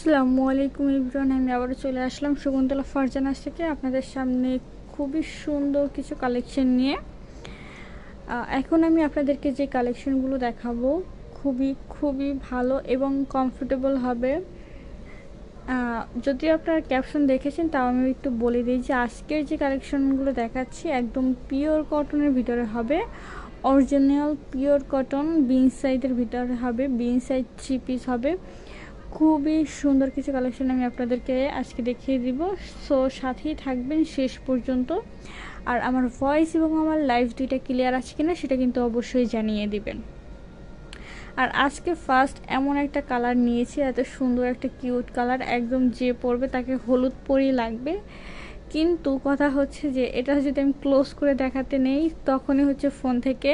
আসসালামু আলাইকুম এভরিওয়ান, আমি আবারও চলে আসলাম শকুন্তলা ফারজানা থেকে আপনাদের সামনে খুবই সুন্দর কিছু কালেকশন নিয়ে। এখন আমি আপনাদেরকে যে কালেকশনগুলো দেখাবো খুবই খুবই ভালো এবং কমফোর্টেবল হবে। যদি আপনারা ক্যাপশন দেখেছেন তাও আমি একটু বলে দিই যে আজকের যে কালেকশনগুলো দেখাচ্ছি একদম পিওর কটনের ভিতরে হবে, অরিজিনাল পিওর কটন বিন সাইডের ভিতরে হবে, বিন সাইড 3 পিস হবে। খুবই সুন্দর কিছু কালেকশন আমি আপনাদেরকে আজকে দেখিয়ে দিব, সো সাথেই থাকবেন শেষ পর্যন্ত। আর আমার ভয়েস এবং আমার লাইভ দুইটা ক্লিয়ার আছে কিনা সেটা কিন্তু অবশ্যই জানিয়ে দিবেন। আর আজকে ফার্স্ট এমন একটা কালার নিয়েছি, এত সুন্দর একটা কিউট কালার, একদম যে পরবে তাকে হলুদ পরি লাগবে। কিন্তু কথা হচ্ছে যে এটা যদি আমি ক্লোজ করে দেখাতে নেই তখনই হচ্ছে ফোন থেকে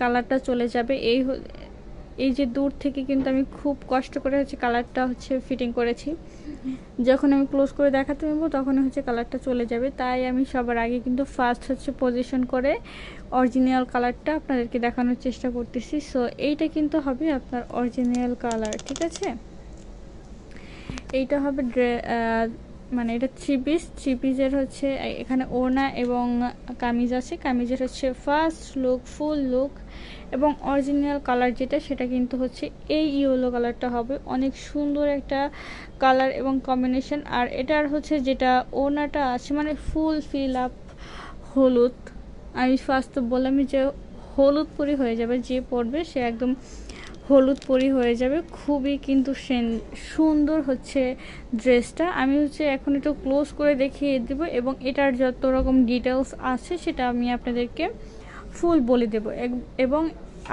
কালারটা চলে যাবে। এই যে দূর থেকে কিন্তু আমি খুব কষ্ট করে হচ্ছে কালারটা হচ্ছে ফিটিং করেছি, যখন আমি ক্লোজ করে দেখাতে নেব তখনই হচ্ছে কালারটা চলে যাবে। তাই আমি সবার আগে কিন্তু ফার্স্ট হচ্ছে পজিশন করে অরিজিনাল কালারটা আপনাদেরকে দেখানোর চেষ্টা করতেছি। সো এইটা কিন্তু হবে আপনার অরিজিনাল কালার, ঠিক আছে? এইটা হবে মানে এটা থ্রি পিসের হচ্ছে এখানে ওড়না এবং কামিজ আছে। কামিজের হচ্ছে ফার্স্ট লুক, ফুল লুক এবং অরিজিনাল কালার যেটা সেটা কিন্তু হচ্ছে এই ইয়েলো কালারটা হবে। অনেক সুন্দর একটা কালার এবং কম্বিনেশন। আর এটার হচ্ছে যেটা ওড়নাটা আছে মানে ফুল ফিল আপ হলুদ। আমি ফার্স্ট তো বললামই যে হলুদ পরি হয়ে যাবে, যে পরবে সে একদম হলুদ পরি হয়ে যাবে। খুবই কিন্তু সুন্দর হচ্ছে ড্রেসটা। আমি হচ্ছে এখন একটু ক্লোজ করে দেখিয়ে দেব এবং এটার যত রকম ডিটেলস আছে সেটা আমি আপনাদেরকে ফুল বলে দেব এবং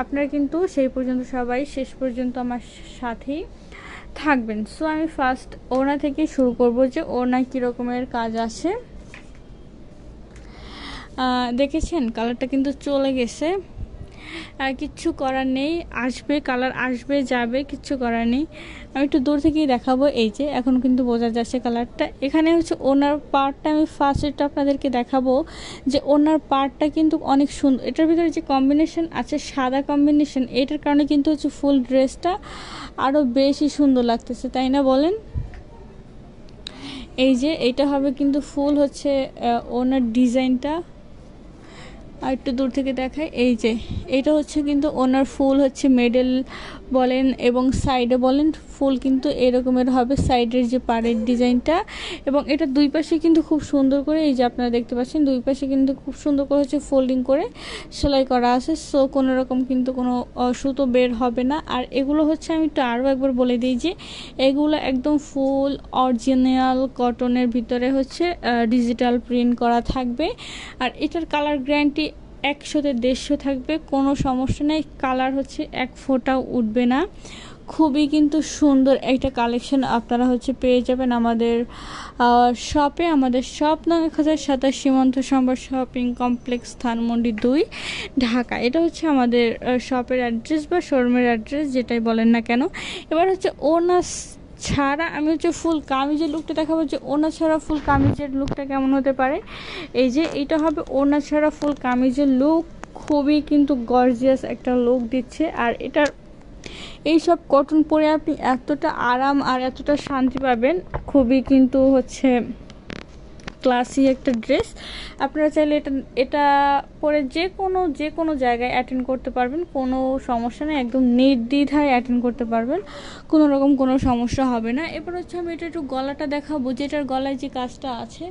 আপনারা কিন্তু সেই পর্যন্ত সবাই শেষ পর্যন্ত আমার সাথেই থাকবেন। সো আমি ফার্স্ট ওড়না থেকে শুরু করব যে ওড়না কী রকমের কাজ আছে। দেখেছেন কালারটা কিন্তু চলে গেছে, কিচ্ছু করার নেই, আসবে কালার, আসবে যাবে, কিচ্ছু করার নেই। আমি একটু দূর থেকেই দেখাবো। এই যে এখন কিন্তু বোঝা যাচ্ছে কালারটা। এখানে হচ্ছে ওনার পার্টটা আমি ফার্স্ট এটা আপনাদেরকে দেখাবো যে ওনার পার্টটা কিন্তু অনেক সুন্দর। এটার ভিতরে যে কম্বিনেশন আছে সাদা কম্বিনেশন, এটার কারণে কিন্তু হচ্ছে ফুল ড্রেসটা আরও বেশি সুন্দর লাগতেছে, তাই না বলেন? এই যে এইটা হবে কিন্তু ফুল হচ্ছে ওনার ডিজাইনটা। আর একটু দূর থেকে দেখাই, এই যে এটা হচ্ছে কিন্তু ওনার ফুল হচ্ছে মেডেল বলেন এবং সাইডে বলেন ফুল কিন্তু এরকমের হবে, সাইডের যে পাড়ের ডিজাইনটা। এবং এটা দুই পাশে কিন্তু খুব সুন্দর করে, এই যে আপনারা দেখতে পাচ্ছেন দুই পাশে কিন্তু খুব সুন্দর করে হচ্ছে ফোল্ডিং করে সেলাই করা আছে। সো কোনো রকম কিন্তু কোনো সুতো বের হবে না। আর এগুলো হচ্ছে আমি একটু আরও একবার বলে দিই যে এগুলো একদম ফুল অরিজিনাল কটনের ভিতরে হচ্ছে ডিজিটাল প্রিন্ট করা থাকবে। আর এটার কালার গ্যারান্টি 100-150 থাকবে, কোনো সমস্যা নেই। কালার হচ্ছে এক ফোঁটাও উঠবে না। খুবই কিন্তু সুন্দর একটা কালেকশন আপনারা হচ্ছে পেয়ে যাবেন আমাদের শপে। আমাদের শপ নং 1027 সীমান্ত সম্ভার শপিং কমপ্লেক্স, ধানমন্ডি 2, ঢাকা। এটা হচ্ছে আমাদের শপের অ্যাড্রেস বা শোরুমের অ্যাড্রেস, যেটাই বলেন না কেন। এবার হচ্ছে ওনা ছাড়া আমি হচ্ছে ফুল কামিজের লুকটা দেখাবো যে ওনা ছাড়া ফুল কামিজের লুকটা কেমন হতে পারে। এই যে এইটা হবে ওনা ছাড়া ফুল কামিজের লুক, খুবই কিন্তু গর্জিয়াস একটা লুক দিচ্ছে। আর এটার এইসব কটন পরে আপনি এতটা আরাম আর এতটা শান্তি পাবেন, খুবই কিন্তু হচ্ছে ক্লাসি একটা ড্রেস। আপনারা চাইলে এটা পরে যে কোনো জায়গায় অ্যাটেন্ড করতে পারবেন, কোনো সমস্যা নেই, একদম নির্দ্বিধায় অ্যাটেন্ড করতে পারবেন, কোনো রকম কোনো সমস্যা হবে না। এবার হচ্ছে আমি এটা একটু গলাটা দেখাবো, যেটার গলায় যে কাজটা আছে।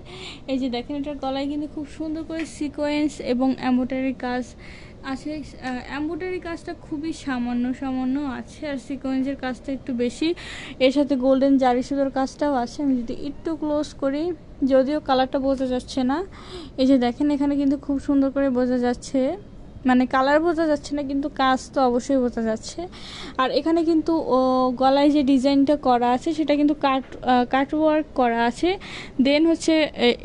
এই যে দেখেন এটার গলায় কিন্তু খুব সুন্দর করে সিকোয়েন্স এবং এমব্রয়ডারি কাজ আছে। এমব্রয়ডারি কাজটা খুবই সামান্য আছে, আর সিকোয়েন্সের কাজটা একটু বেশি। এর সাথে গোল্ডেন জারি সুতোর কাজটাও আছে। আমি যদি একটু ক্লোজ করি, যদিও কালারটা বোঝা যাচ্ছে না, এই যে দেখেন এখানে কিন্তু খুব সুন্দর করে বোঝা যাচ্ছে, মানে কালার বোঝা যাচ্ছে না কিন্তু কাজ তো অবশ্যই বোঝা যাচ্ছে। আর এখানে কিন্তু গলায় যে ডিজাইনটা করা আছে সেটা কিন্তু কাট ওয়ার্ক করা আছে। দেন হচ্ছে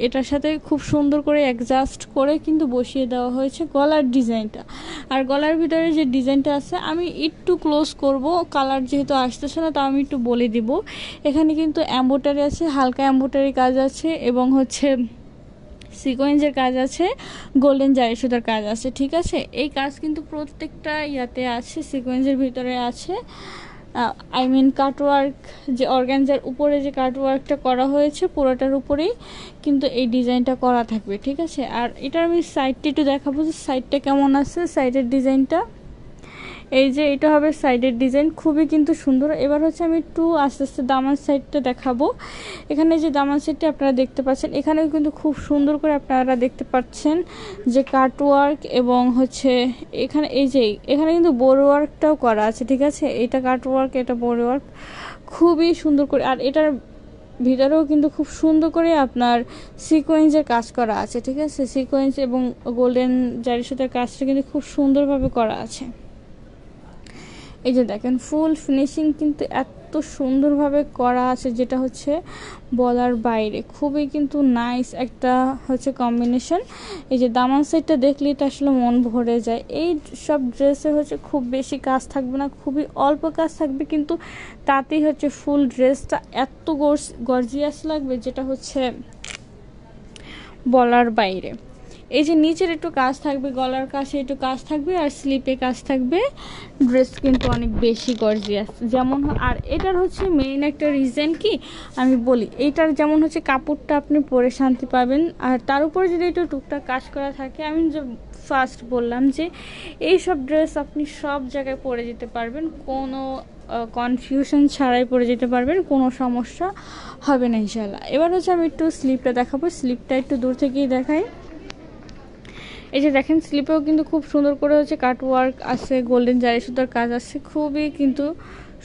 এটার সাথে খুব সুন্দর করে অ্যাডজাস্ট করে কিন্তু বসিয়ে দেওয়া হয়েছে গলার ডিজাইনটা। আর গলার ভিতরে যে ডিজাইনটা আছে আমি একটু ক্লোজ করব, কালার যেহেতু আসতেছে না, তা আমি একটু বলে দিব। এখানে কিন্তু এমব্রয়ডারি আছে, হালকা এমব্রয়ডারি কাজ আছে এবং হচ্ছে সিকোয়েন্সের কাজ আছে, গোল্ডেন জারি সুতার কাজ আছে, ঠিক আছে? এই কাজ কিন্তু প্রত্যেকটা ইয়াতে আছে, সিকোয়েন্সের ভিতরে আছে। আই মিন কাটওয়ার্ক, যে অর্গানজার উপরে যে কাটওয়ার্কটা করা হয়েছে পুরোটার উপরেই কিন্তু এই ডিজাইনটা করা থাকবে, ঠিক আছে। আর এটার আমি সাইডটা একটু দেখাবো যে সাইডটা কেমন আছে, সাইডের ডিজাইনটা। এই যে এটা হবে সাইডের ডিজাইন, খুবই কিন্তু সুন্দর। এবার হচ্ছে আমি একটু আস্তে আস্তে দামান সাইডটা দেখাবো। এখানে যে দামান সাইডটা আপনারা দেখতে পাচ্ছেন, এখানেও কিন্তু খুব সুন্দর করে আপনারা দেখতে পাচ্ছেন যে কাটওয়ার্ক, এবং হচ্ছে এখানে এই যে এখানে কিন্তু বোর ওয়ার্কটাও করা আছে, ঠিক আছে। এটা কাটওয়ার্ক, এটা বোর ওয়ার্ক, খুবই সুন্দর করে। আর এটার ভিতরেও কিন্তু খুব সুন্দর করে আপনার সিকোয়েন্সের কাজ করা আছে, ঠিক আছে। সিকোয়েন্স এবং গোল্ডেন জারি সুতার কাজটা কিন্তু খুব সুন্দরভাবে করা আছে। এই যে দেখেন ফুল ফিনিশিং কিন্তু এত সুন্দরভাবে করা আছে, যেটা হচ্ছে বলার বাইরে। খুবই কিন্তু নাইস একটা হচ্ছে কম্বিনেশন। এই যে দামান সাইডটা দেখলেই তো আসলে মন ভরে যায়। এই সব ড্রেসে হচ্ছে খুব বেশি কাজ থাকবে না, খুবই অল্প কাজ থাকবে, কিন্তু তাতেই হচ্ছে ফুল ড্রেসটা এত গর্জিয়াস লাগবে, যেটা হচ্ছে বলার বাইরে। এই যে নিচের একটু কাজ থাকবে, গলার কাছে একটু কাজ থাকবে, আর স্লিপে কাজ থাকবে। ড্রেস কিন্তু অনেক বেশি গর্জিয়াস যেমন। আর এটার হচ্ছে মেইন একটা রিজন কি আমি বলি, এইটার যেমন হচ্ছে কাপড়টা আপনি পরে শান্তি পাবেন, আর তার উপরে যদি একটু টুকটাক কাজ করা থাকে, আমি যে ফার্স্ট বললাম যে এই সব ড্রেস আপনি সব জায়গায় পরে যেতে পারবেন, কোনো কনফিউশন ছাড়াই পরে যেতে পারবেন, কোনো সমস্যা হবে না ইনশাল্লাহ। এবার হচ্ছে আমি একটু স্লিপটা দেখাবো, স্লিপটা একটু দূর থেকেই দেখাই। এই যে দেখেন স্লিপেও কিন্তু খুব সুন্দর করে হচ্ছে কাটওয়ার্ক আছে, গোল্ডেন জারি সুতার কাজ আছে, খুবই কিন্তু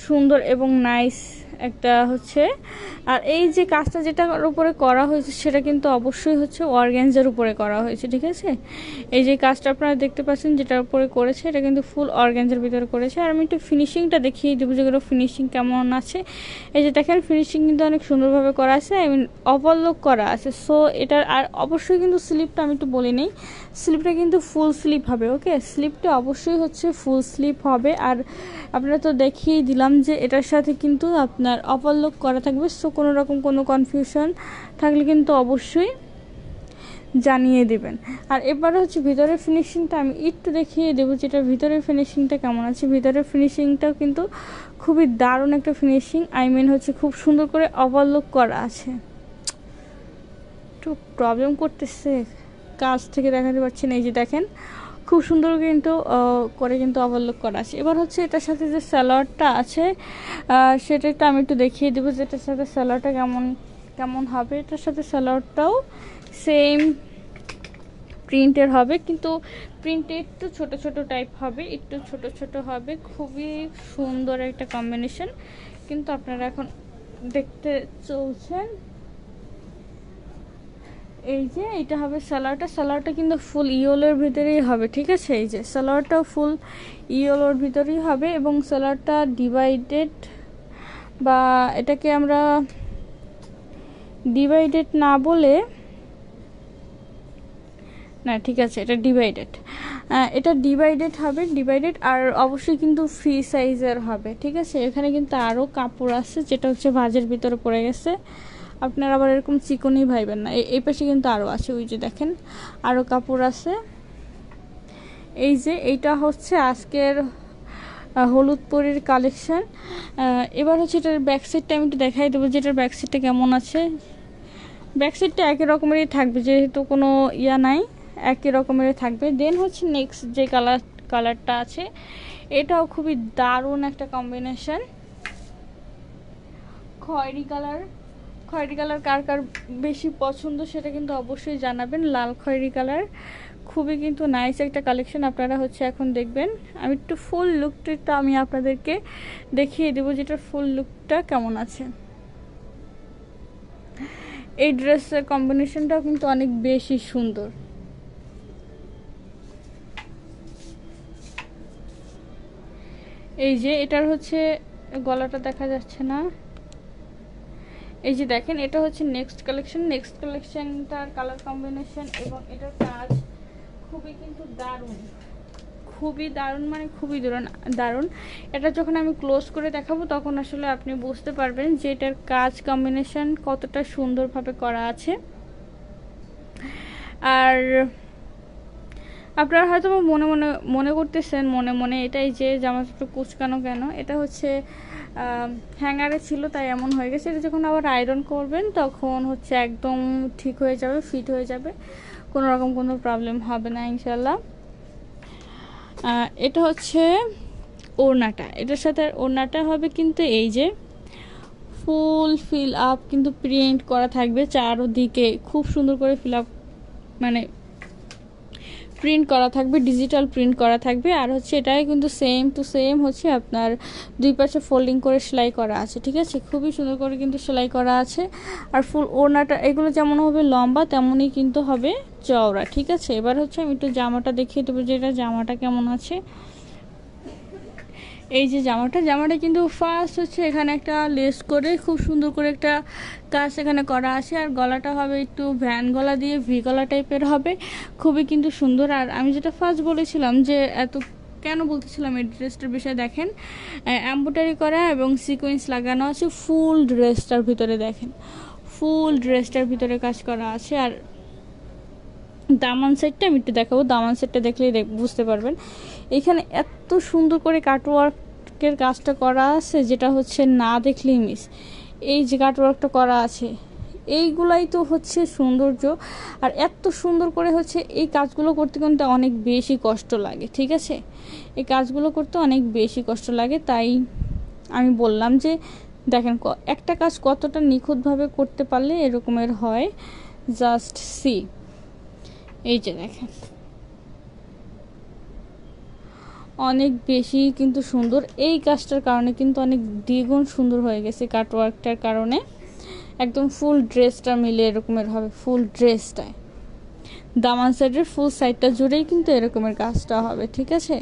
সুন্দর এবং নাইস একটা হচ্ছে। আর এই যে কাজটা যেটার উপরে করা হয়েছে সেটা কিন্তু অবশ্যই হচ্ছে অর্গানজার উপরে করা হয়েছে, ঠিক আছে। এই যে কাজটা আপনারা দেখতে পাচ্ছেন যেটার উপরে করেছে, এটা কিন্তু ফুল অর্গানজার ভিতরে করেছে। আর আমি একটু ফিনিশিংটা দেখিয়ে দেবো যেগুলো ফিনিশিং কেমন আছে। এই যে দেখেন ফিনিশিং কিন্তু অনেক সুন্দরভাবে করা আছে, আই মিন ওভারলক করা আছে। সো এটার আর অবশ্যই কিন্তু স্লিপটা আমি একটু বলি নেই, স্লিপটা কিন্তু ফুল স্লিপ হবে, ওকে। স্লিপটা অবশ্যই হচ্ছে ফুল স্লিপ হবে। আর আপনারা তো দেখিয়ে দিলাম যে এটার সাথে কিন্তু আপনার ওভারলক করা থাকবে। সো কোনো রকম কোনো কনফিউশন থাকলে কিন্তু অবশ্যই জানিয়ে দেবেন। আর এবারে হচ্ছে ভিতরের ফিনিশিংটা আমি একটু দেখিয়ে দেবো, যেটা ভিতরের ফিনিশিংটা কেমন আছে। ভিতরের ফিনিশিংটাও কিন্তু খুবই দারুণ একটা ফিনিশিং, আই মিন হচ্ছে খুব সুন্দর করে ওভারলক করা আছে। একটু প্রবলেম করতেছে, কাছ থেকে দেখাতে পারছি না। এই যে দেখেন খুব সুন্দর কিন্তু করে কিন্তু ওভারলক করা আছে। এবার হচ্ছে এটার সাথে যে সালোয়ারটা আছে সেটা একটু আমি একটু দেখিয়ে দেবো যে এটার সাথে সালোয়ারটা কেমন কেমন হবে। এটার সাথে সালোয়ারটাও সেম প্রিন্টের হবে, কিন্তু প্রিন্টে একটু ছোট ছোট টাইপ হবে, একটু ছোট ছোট হবে। খুবই সুন্দর একটা কম্বিনেশন কিন্তু আপনারা এখন দেখতে চলছেন। এই যে এটা হবে সালোয়ারটা, সালোয়ারটা কিন্তু ফুল ইয়েলোর ভিতরেই হবে, ঠিক আছে। এই যে সালোয়ারটাও ফুল ইয়েলোর ভিতরেই হবে, এবং সালোয়ারটা ডিভাইডেড, বা এটাকে আমরা ডিভাইডেড না বলে, না ঠিক আছে এটা ডিভাইডেড, এটা ডিভাইডেড হবে, ডিভাইডেড। আর অবশ্যই কিন্তু ফ্রি সাইজের হবে, ঠিক আছে। এখানে কিন্তু আরও কাপড় আছে, যেটা হচ্ছে ভাঁজের ভিতরে পড়ে গেছে। আপনারা আবার এরকম চিকনই ভাইবেন না, এই পাশে কিন্তু আরও আছে, ওই যে দেখেন আরও কাপড় আছে। এই যে এইটা হচ্ছে আজকের হলুদ পরির কালেকশন। এবার হচ্ছে এটার ব্যাক সাইডটা আমি একটু দেখাই দেবো যে এটার ব্যাক সাইডটা কেমন আছে। ব্যাক সাইডটা একই রকমেরই থাকবে, যেহেতু কোনো ইয়া নাই, একই রকমেরই থাকবে। দেন হচ্ছে নেক্সট যে কালারটা আছে, এটাও খুবই দারুণ একটা কম্বিনেশন, খয়েরি কালার। খয়েরি কালার কার কার বেশি পছন্দ সেটা কিন্তু অবশ্যই জানাবেন। লাল খয়েরি কালার খুবই কিন্তু নাইস একটা কালেকশন, আপনারা হচ্ছে এখন দেখবেন। আমি একটু ফুল লুকটা আমি আপনাদেরকে দেখিয়ে দেবো যেটার ফুল লুকটা কেমন আছে। এই ড্রেসের কম্বিনেশনটাও কিন্তু অনেক বেশি সুন্দর। এই যে এটার হচ্ছে গলাটা দেখা যাচ্ছে না, এই যে দেখেন এটা হচ্ছে নেক্সট কালেকশন। নেক্সট কালেকশনটার কালার কম্বিনেশন এবং এটার কাজ খুবই কিন্তু দারুণ, খুবই দারুণ, মানে খুবই দারুণ। এটা যখন আমি ক্লোজ করে দেখাবো তখন আসলে আপনি বুঝতে পারবেন যে এটার কাজ কম্বিনেশন কতটা সুন্দরভাবে করা আছে। আর আপনারা হয়তো মনে মনে মনে করতেছেন মনে মনে এটাই যে জামাটা একটু কুচকানো কেন, এটা হচ্ছে হ্যাঙ্গারে ছিল তাই এমন হয়ে গেছে। এটা যখন আবার আয়রন করবেন তখন হচ্ছে একদম ঠিক হয়ে যাবে, ফিট হয়ে যাবে, কোনো রকম কোনো প্রবলেম হবে না ইনশাল্লাহ। এটা হচ্ছে ওড়নাটা, এটার সাথে ওড়নাটা হবে কিন্তু এই যে ফুল ফিল আপ কিন্তু প্রিন্ট করা থাকবে চারদিকে, খুব সুন্দর করে ফিল আপ মানে প্রিন্ট করা থাকবে, ডিজিটাল প্রিন্ট করা থাকবে। আর হচ্ছে এটাই কিন্তু সেম টু সেম হচ্ছে আপনার দুই পাশে ফোল্ডিং করে সেলাই করা আছে, ঠিক আছে, খুবই সুন্দর করে কিন্তু সেলাই করা আছে। আর ফুল ওড়নাটা এগুলো যেমন হবে লম্বা তেমনই কিন্তু হবে চওড়া, ঠিক আছে। এবার হচ্ছে আমি একটু জামাটা দেখিয়ে দেবো যে এটা জামাটা কেমন আছে। এই যে জামাটা কিন্তু ফার্স্ট হচ্ছে এখানে একটা লেস করে খুব সুন্দর করে একটা কাজ এখানে করা আছে। আর গলাটা হবে একটু ভ্যান গলা দিয়ে ভি গলা টাইপের হবে, খুবই কিন্তু সুন্দর। আর আমি যেটা ফার্স্ট বলেছিলাম যে এত কেন বলতেছিলাম এই ড্রেসটার বিষয়ে, দেখেন এমব্রয়ডারি করা এবং সিকোয়েন্স লাগানো আছে ফুল ড্রেসটার ভিতরে, দেখেন ফুল ড্রেসটার ভিতরে কাজ করা আছে। আর দামান সেটটা আমি একটু দেখাবো, দামান সেটটা দেখলেই বুঝতে পারবেন। এখানে এত সুন্দর করে কাটওয়ার্কের কাজটা করা আছে যেটা হচ্ছে না দেখলেই মিস। এই যে কাটওয়ার্কটা করা আছে এইগুলাই তো হচ্ছে সৌন্দর্য। আর এত সুন্দর করে হচ্ছে এই কাজগুলো করতে কিন্তু অনেক বেশি কষ্ট লাগে, ঠিক আছে, এই কাজগুলো করতে অনেক বেশি কষ্ট লাগে। তাই আমি বললাম যে দেখেন একটা কাজ কতটা নিখুঁতভাবে করতে পারলে এরকমের হয়, জাস্ট সি। এই যে দেখেন অনেক বেশি কিন্তু সুন্দর, এই কাজটার কারণে কিন্তু অনেক দ্বিগুণ সুন্দর হয়ে গেছে কাটওয়ার্কটার কারণে। একদম ফুল ড্রেসটা মিলে এরকমের হবে, ফুল ড্রেসটায় দামান সাইডের ফুল সাইডটা জুড়েই কিন্তু এরকমের কাজটা হবে, ঠিক আছে,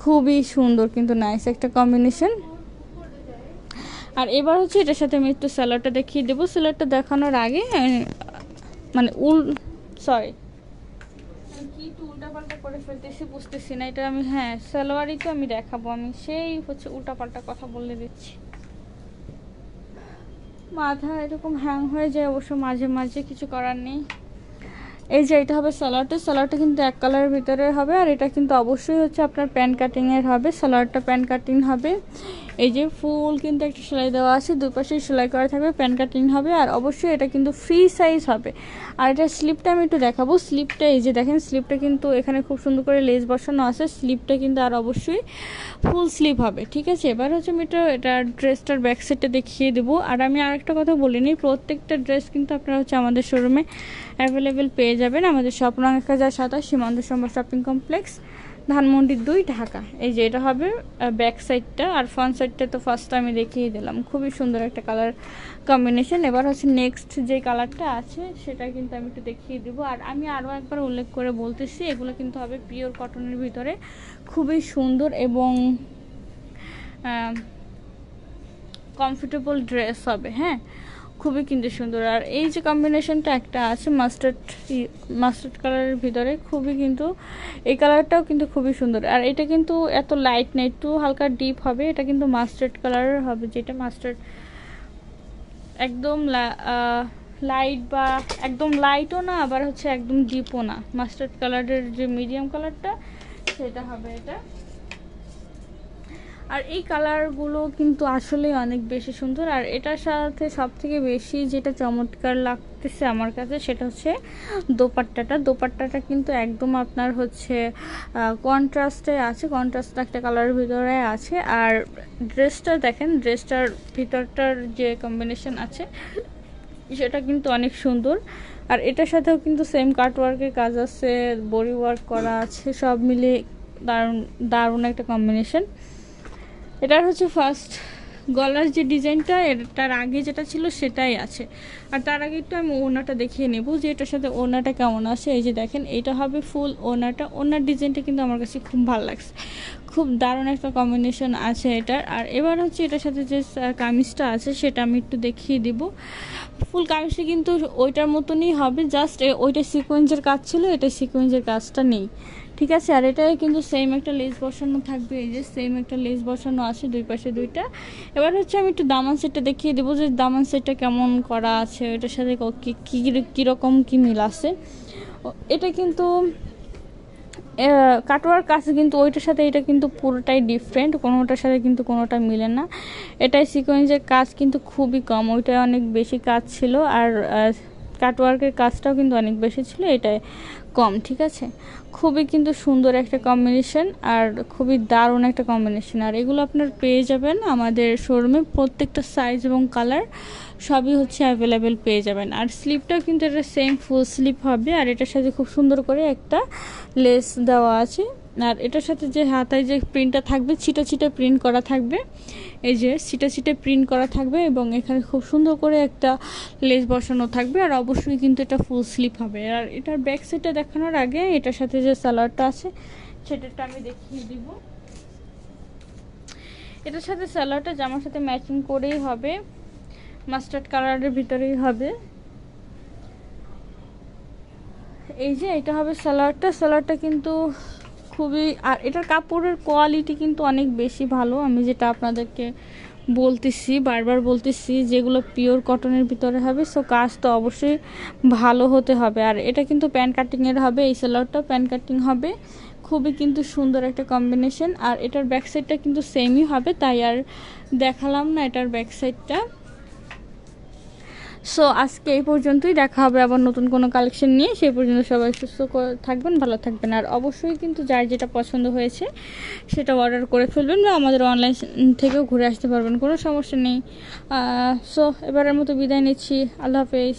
খুবই সুন্দর কিন্তু নাইস একটা কম্বিনেশন। আর এবার হচ্ছে এটার সাথে আমি একটু স্যালাডটা দেখিয়ে দেবো। স্যালাডটা দেখানোর আগে মানে সরি কি একটু উল্টাপাল্টা করে ফেলতেছি বুঝতেছি না এটা আমি, হ্যাঁ সালোয়ারই তো আমি দেখাবো, আমি সেই হচ্ছে উল্টাপাল্টা কথা বলে দিচ্ছি, মাথা এরকম হ্যাং হয়ে যায় অবশ্য মাঝে মাঝে, কিছু করার নেই। এই যে এটা হবে সালোয়ারটা কিন্তু এক কালারের ভিতরে হবে। আর এটা কিন্তু অবশ্যই হচ্ছে আপনার প্যান্ট কাটিংয়ের হবে, সালোয়ারটা প্যান্ট কাটিং হবে। এই যে ফুল কিন্তু একটা সেলাই দেওয়া আছে, দুপাশে সেলাই করা থাকবে, প্যান্ট কাটিং হবে। আর অবশ্যই এটা কিন্তু ফ্রি সাইজ হবে। আর এটা স্লিপটা আমি একটু দেখাবো, স্লিপটা এই যে দেখেন স্লিপটা কিন্তু এখানে খুব সুন্দর করে লেস বসানো আছে, স্লিপটা কিন্তু আর অবশ্যই ফুল স্লিভ হবে, ঠিক আছে। এবার হচ্ছে আমি এটা ড্রেসটার ব্যাক সাইডটা দেখিয়ে দেবো। আর আমি আরেকটা কথা বলিনি, প্রত্যেকটা ড্রেস কিন্তু আপনারা হচ্ছে আমাদের শোরুমে অ্যাভেলেবেল পেয়ে যাবেন। আমাদের শপ নং 1027 সীমান্ত সম্ভার শপিং কমপ্লেক্স, ধানমন্ডি 2, ঢাকা। এই যে এটা হবে ব্যাক সাইডটা। আর ফ্রন্ট সাইডটা তো ফার্স্ট আমি দেখিয়ে দিলাম, খুবই সুন্দর একটা কালার কম্বিনেশন। এবার হচ্ছে নেক্সট যে কালারটা আছে সেটা কিন্তু আমি একটু দেখিয়ে দিব। আর আমি আরও একবার উল্লেখ করে বলতেছি এগুলো কিন্তু হবে পিওর কটনের ভিতরে, খুবই সুন্দর এবং কমফোর্টেবল ড্রেস হবে, হ্যাঁ খুবই কিন্তু সুন্দর। আর এই যে কম্বিনেশনটা একটা আছে মাস্টার্ড কালারের ভিতরে, খুবই কিন্তু এই কালারটাও কিন্তু খুবই সুন্দর। আর এটা কিন্তু এত লাইট না, একটু হালকা ডিপ হবে, এটা কিন্তু মাস্টার্ড কালারের হবে, যেটা মাস্টার্ড একদম লাইট বা একদম লাইটও না আবার হচ্ছে একদম ডিপও না, মাস্টার্ড কালারের যে মিডিয়াম কালারটা সেটা হবে এটা। আর এই কালারগুলো কিন্তু আসলে অনেক বেশি সুন্দর। আর এটার সাথে সব থেকে বেশি যেটা চমৎকার লাগতেছে আমার কাছে সেটা হচ্ছে দোপাট্টাটা কিন্তু একদম আপনার হচ্ছে কন্ট্রাস্টে আছে, কন্ট্রাস্ট একটা কালারের ভিতরে আছে। আর ড্রেসটা দেখেন, ড্রেসটার ভিতরটার যে কম্বিনেশন আছে সেটা কিন্তু অনেক সুন্দর। আর এটার সাথেও কিন্তু সেম কাটওয়ার্কের কাজ আছে, বডি ওয়ার্ক করা আছে, সব মিলে দারুণ একটা কম্বিনেশন। এটার হচ্ছে ফার্স্ট গলার যে ডিজাইনটা এটার আগে যেটা ছিল সেটাই আছে। আর তার আগে একটু আমি ওড়নাটা দেখিয়ে নেব যে এটার সাথে ওড়নাটা কেমন আছে। এই যে দেখেন এটা হবে ফুল ওড়নাটা, ওড়নার ডিজাইনটা কিন্তু আমার কাছে খুব ভালো লাগছে, খুব দারুণ একটা কম্বিনেশন আছে এটার। আর এবার হচ্ছে এটার সাথে যে কামিজটা আছে সেটা আমি একটু দেখিয়ে দিব। ফুল কামিজটা কিন্তু ওইটার মতনই হবে, জাস্ট ওইটা সিকোয়েন্সের কাজ ছিল, এটা সিকোয়েন্সের কাজটা নেই, ঠিক আছে। আর এটাই কিন্তু সেম একটা লেস বসানো থাকবে, এই যে সেম একটা লেস বসানো আছে দুই পাশে দুইটা। এবার হচ্ছে আমি একটু দামান সেটটা দেখিয়ে দেবো যে দামান সেটটা কেমন করা আছে, এটার সাথে কীরকম কী মিল আছে। এটা কিন্তু কাটওয়ার্ক আছে কিন্তু ওইটার সাথে এটা কিন্তু পুরোটাই ডিফারেন্ট, কোনোটার সাথে কিন্তু কোনোটা মিলে না। এটাই সিকোয়েন্সের কাজ কিন্তু খুবই কম, ওইটায় অনেক বেশি কাজ ছিল, আর কাটওয়ার্কের কাজটাও কিন্তু অনেক বেশি ছিল, এটাই কম। ঠিক আছে, খুবই কিন্তু সুন্দর একটা কম্বিনেশন আর খুবই দারুণ একটা কম্বিনেশন। আর এগুলো আপনার পেয়ে যাবেন আমাদের শোরুমে, প্রত্যেকটা সাইজ এবং কালার সবই হচ্ছে অ্যাভেলেবেল পেয়ে যাবেন। আর স্লিপটাও কিন্তু এটা সেম ফুল স্লিপ হবে, আর এটার সাথে খুব সুন্দর করে একটা লেস দেওয়া আছে। আর এটার সাথে যে হাতায় যে প্রিন্টটা থাকবে, ছিটা ছিটা প্রিন্ট করা থাকবে, এই যে ছিটা ছিটা প্রিন্ট করা থাকবে, এবং এখানে খুব সুন্দর করে একটা লেস বসানো থাকবে। আর অবশ্যই কিন্তু এটা ফুল স্লিপ হবে। আর এটার ব্যাক সাইডটা দেখানোর আগে এটার সাথে যে সালোয়ারটা আছে সেটাটা আমি দেখিয়ে দিব। এটার সাথে সালোয়ারটা জামার সাথে ম্যাচিং করেই হবে, মাস্টার্ড কালারের ভিতরেই হবে। এই যে এটা হবে সালোয়ারটা কিন্তু খুবই, আর এটার কাপড়ের কোয়ালিটি কিন্তু অনেক বেশি ভালো। আমি যেটা আপনাদেরকে বলতেছি, বারবার বলতেছি, যেগুলো পিওর কটনের ভিতরে হবে, সো কাজ তো অবশ্যই ভালো হতে হবে। আর এটা কিন্তু প্যান কাটিংয়ের হবে, এই সালোয়ারটাও প্যান কাটিং হবে, খুবই কিন্তু সুন্দর একটা কম্বিনেশন। আর এটার ব্যাক সাইডটা কিন্তু সেমই হবে, তাই আর দেখালাম না এটার ব্যাক সাইডটা। সো আজকে এই পর্যন্তই, দেখা হবে আবার নতুন কোনো কালেকশন নিয়ে। সেই পর্যন্ত সবাই সুস্থ থাকবেন, ভালো থাকবেন। আর অবশ্যই কিন্তু যার যেটা পছন্দ হয়েছে সেটা অর্ডার করে ফেলবেন, বা আমাদের অনলাইন থেকেও ঘুরে আসতে পারবেন, কোনো সমস্যা নেই। সো এবারের মতো বিদায় নিচ্ছি, আল্লাহ হাফেজ।